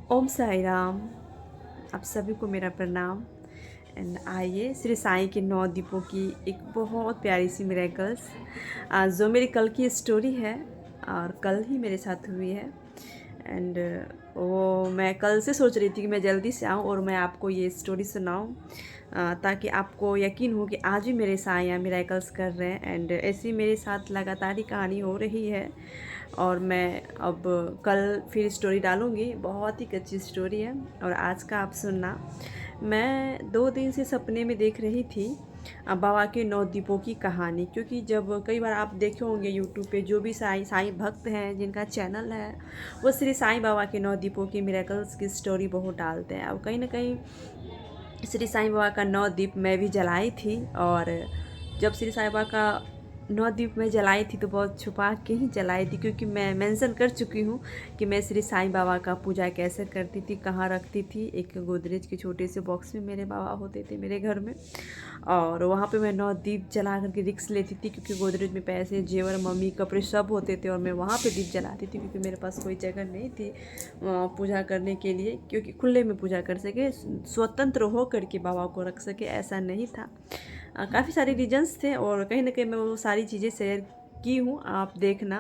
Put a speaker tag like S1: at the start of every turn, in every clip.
S1: ओम साई राम। आप सभी को मेरा प्रणाम। एंड आइए श्री साईं के 9 दीपों की एक बहुत प्यारी सी मिरेकल्स जो मेरी कल की स्टोरी है और कल ही मेरे साथ हुई है। एंड वो मैं कल से सोच रही थी कि मैं जल्दी से आऊँ और मैं आपको ये स्टोरी सुनाऊँ ताकि आपको यकीन हो कि आज भी मेरे साईं यहाँ मिरेकल्स कर रहे हैं। एंड ऐसी मेरे साथ लगातार ही कहानी हो रही है और मैं अब कल फिर स्टोरी डालूँगी। बहुत ही अच्छी स्टोरी है और आज का आप सुनना। मैं 2 दिन से सपने में देख रही थी बाबा के 9 दीपों की कहानी, क्योंकि जब कई बार आप देखे होंगे यूट्यूब पे जो भी साईं भक्त हैं जिनका चैनल है वो श्री साईं बाबा के 9 दीपों की मिरेकल्स की स्टोरी बहुत डालते हैं। अब कहीं ना कहीं श्री साईं बाबा का 9 दीप मैं भी जलाई थी और जब श्री साईं बाबा का 9 दीप मैं जलाई थी तो बहुत छुपा के ही जलाई थी, क्योंकि मैं मेंशन कर चुकी हूँ कि मैं श्री साईं बाबा का पूजा कैसे करती थी, कहाँ रखती थी। एक गोदरेज के छोटे से बॉक्स में मेरे बाबा होते थे मेरे घर में और वहाँ पे मैं 9 दीप जला करके रिक्स लेती थी, क्योंकि गोदरेज में पैसे जेवर मम्मी कपड़े सब होते थे और मैं वहाँ पे दीप जलाती थी, क्योंकि मेरे पास कोई जगह नहीं थी पूजा करने के लिए, क्योंकि खुले में पूजा कर सके, स्वतंत्र हो करके बाबा को रख सके ऐसा नहीं था। काफ़ी सारे रीजंस थे और कहीं ना कहीं मैं वो सारी चीज़ें शेयर की हूँ, आप देखना।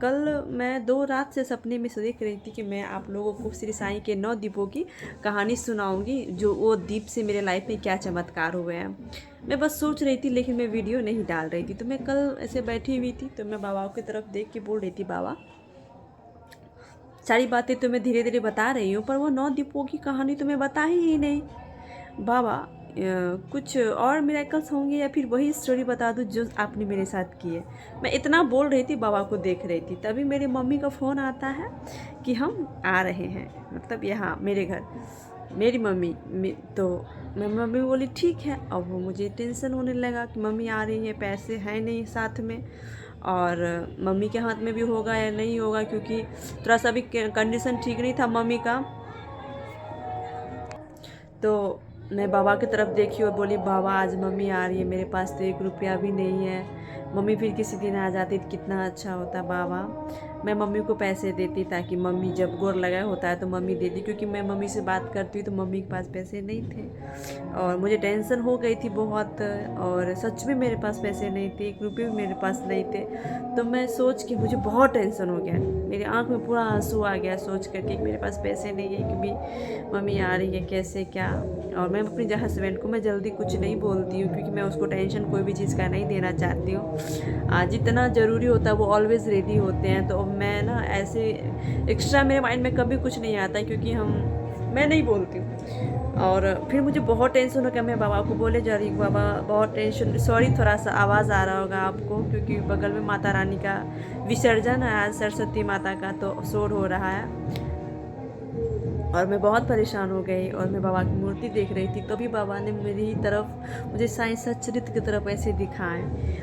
S1: कल मैं 2 रात से सपने में देख रही थी कि मैं आप लोगों को श्री साईं के 9 दीपों की कहानी सुनाऊंगी, जो वो दीप से मेरे लाइफ में क्या चमत्कार हुए हैं। मैं बस सोच रही थी लेकिन मैं वीडियो नहीं डाल रही थी। तो मैं कल ऐसे बैठी हुई थी तो मैं बाबा की तरफ देख के बोल रही थी, बाबा सारी बातें तो मैं धीरे धीरे बता रही हूँ पर वो 9 दीपों की कहानी तो मैं बता ही नहीं। बाबा कुछ और मिरेकल्स होंगे या फिर वही स्टोरी बता दूँ जो आपने मेरे साथ की है। मैं इतना बोल रही थी, बाबा को देख रही थी, तभी मेरी मम्मी का फ़ोन आता है कि हम आ रहे हैं, मतलब यहाँ मेरे घर। मेरी मम्मी तो मैं मम्मी बोली ठीक है। अब वो मुझे टेंशन होने लगा कि मम्मी आ रही है, पैसे हैं नहीं साथ में और मम्मी के हाथ में भी होगा या नहीं होगा, क्योंकि थोड़ा सा भी कंडीशन ठीक नहीं था मम्मी का। तो मैं बाबा की तरफ देखी और बोली, बाबा आज मम्मी आ रही है, मेरे पास तो 1 रुपया भी नहीं है। मम्मी फिर किसी दिन आ जाती तो कितना अच्छा होता बाबा। मैं मम्मी को पैसे देती ताकि मम्मी जब गोर लगाया होता है तो मम्मी देती, क्योंकि मैं मम्मी से बात करती हूँ तो मम्मी के पास पैसे नहीं थे और मुझे टेंशन हो गई थी बहुत। और सच में मेरे पास पैसे नहीं थे, 1 रुपये भी मेरे पास नहीं थे। तो मैं सोच के मुझे बहुत टेंशन हो गया, मेरी आँख में पूरा आंसू आ गया सोच करके कि मेरे पास पैसे नहीं है, क्योंकि मम्मी आ रही है कैसे क्या। और मैं अपने हस्बैंड को मैं जल्दी कुछ नहीं बोलती हूँ, क्योंकि मैं उसको टेंशन कोई भी चीज़ का नहीं देना चाहती हूँ। जितना ज़रूरी होता है वो ऑलवेज़ रेडी होते हैं, तो मैं ना ऐसे एक्स्ट्रा मेरे माइंड में कभी कुछ नहीं आता, क्योंकि मैं नहीं बोलती हूँ। और फिर मुझे बहुत टेंशन हो गया, मैं बाबा को बोले जा रही हूँ, बाबा बहुत टेंशन, सॉरी थोड़ा सा आवाज़ आ रहा होगा आपको, क्योंकि बगल में माता रानी का विसर्जन है आज, सरस्वती माता का, तो शोर हो रहा है। और मैं बहुत परेशान हो गई और मैं बाबा की मूर्ति देख रही थी, तभी बाबा ने मेरी तरफ मुझे साईं सच्चरित्र की तरफ ऐसे दिखाए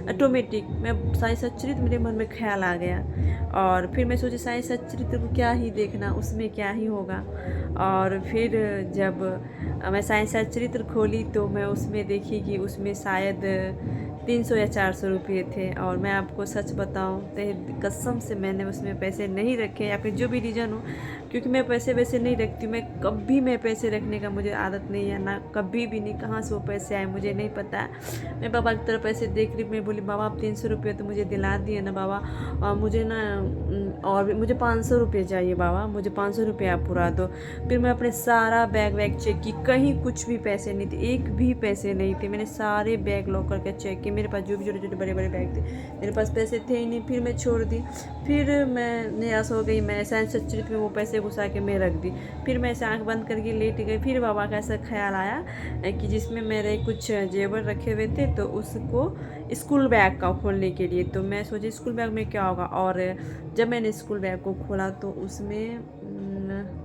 S1: ऑटोमेटिक। मैं साईं सच्चरित्र मेरे मन में ख्याल आ गया और फिर मैं सोची साईं सच्चरित्र को क्या ही देखना, उसमें क्या ही होगा। और फिर जब मैं साईं सच्चरित्र खोली तो मैं उसमें देखी कि उसमें शायद 300 या 400 रुपये थे। और मैं आपको सच बताऊं तो कसम से मैंने उसमें पैसे नहीं रखे, या फिर जो भी रीज़न हो, क्योंकि मैं पैसे वैसे नहीं रखती। मैं कभी मैं पैसे रखने का मुझे आदत नहीं है, ना कभी भी नहीं। कहाँ से वो पैसे आए मुझे नहीं पता है। मैं बाबा की तरफ पैसे देख रही, मैं बोली बाबा आप 300 रुपये तो मुझे दिला दिए ना बाबा, मुझे ना और भी मुझे 500 रुपये चाहिए बाबा, मुझे 500 रुपये आप पुरा दो। फिर मैं अपने सारा बैग वैग चेक की, कहीं कुछ भी पैसे नहीं थे, एक भी पैसे नहीं थे। मैंने सारे बैग लॉक करके चेक किए, मेरे पास जो भी छोटे छोटे बड़े बड़े बैग थे मेरे पास पैसे थे ही नहीं। फिर मैं छोड़ दी, फिर मैं निराश हो गई, मैं साइंस सच्चरित में वो पैसे घुसा के मैं रख दी। फिर मैं ऐसे आँख बंद करके लेट गई। फिर बाबा का ऐसा ख्याल आया कि जिसमें मेरे कुछ जेवर रखे हुए थे तो उसको स्कूल बैग का खोलने के लिए, तो मैं सोची स्कूल बैग में क्या होगा। और जब मैंने स्कूल बैग को खोला तो उसमें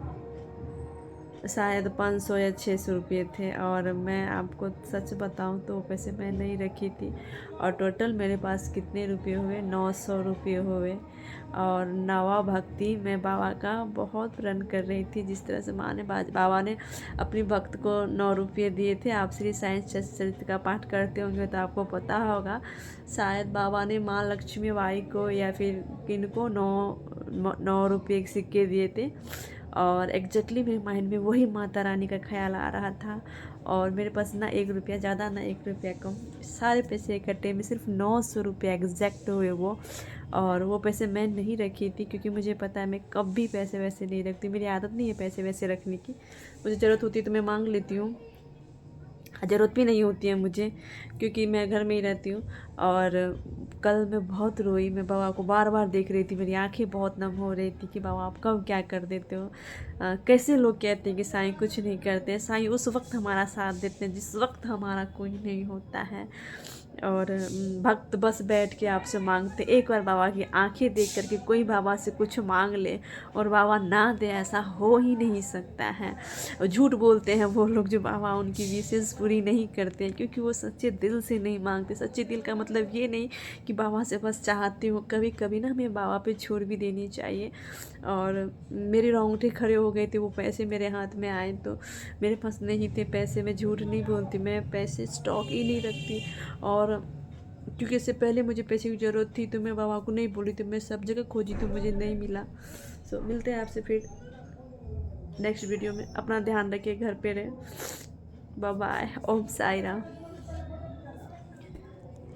S1: शायद 500 या 600 रुपये थे। और मैं आपको सच बताऊं तो वो पैसे मैं नहीं रखी थी। और टोटल मेरे पास कितने रुपये हुए, 900 रुपये हुए। और नवा भक्ति मैं बाबा का बहुत रन कर रही थी, जिस तरह से बाबा ने अपनी भक्त को 9 रुपये दिए थे। आप श्री साईं चरित्र का पाठ करते होंगे तो आपको पता होगा, शायद बाबा ने माँ लक्ष्मी बाई को या फिर किनको 9 रुपये के सिक्के दिए थे। और एग्जैक्टली मेरे माइंड में वही माता रानी का ख्याल आ रहा था। और मेरे पास ना 1 रुपया ज़्यादा ना 1 रुपया कम, सारे पैसे इकट्ठे में सिर्फ 900 रुपया एग्जैक्ट हुए वो। और वो पैसे मैं नहीं रखी थी क्योंकि मुझे पता है मैं कभी पैसे वैसे नहीं रखती, मेरी आदत नहीं है पैसे वैसे रखने की। मुझे ज़रूरत होती है तो मैं मांग लेती हूँ, ज़रूरत भी नहीं होती है मुझे क्योंकि मैं घर में ही रहती हूँ। और कल मैं बहुत रोई, मैं बाबा को बार बार देख रही थी, मेरी आंखें बहुत नम हो रही थी कि बाबा आप कब क्या कर देते हो। कैसे लोग कहते हैं कि साईं कुछ नहीं करते, साईं उस वक्त हमारा साथ देते हैं जिस वक्त हमारा कोई नहीं होता है। और भक्त बस बैठ के आपसे मांगते, एक बार बाबा की आंखें देख करके कोई बाबा से कुछ मांग ले और बाबा ना दे, ऐसा हो ही नहीं सकता है। और झूठ बोलते हैं वो लोग जो बाबा उनकी विशेष पूरी नहीं करते हैं, क्योंकि वो सच्चे दिल से नहीं मांगते। सच्चे दिल का मतलब ये नहीं कि बाबा से बस चाहते हो, कभी कभी ना हमें बाबा पे छोड़ भी देनी चाहिए। और मेरे रोंगटे खड़े हो गए थे, वो पैसे मेरे हाथ में आए तो मेरे पास नहीं थे पैसे। मैं झूठ नहीं बोलती, मैं पैसे स्टॉक ही नहीं रखती। और क्योंकि इससे पहले मुझे पैसे की ज़रूरत थी तो मैं बाबा को नहीं बोली, तो मैं सब जगह खोजी तो मुझे नहीं मिला। सो मिलते हैं आपसे फिर नेक्स्ट वीडियो में। अपना ध्यान रखिए, घर पे रहे। Bye bye. ओम साई राम।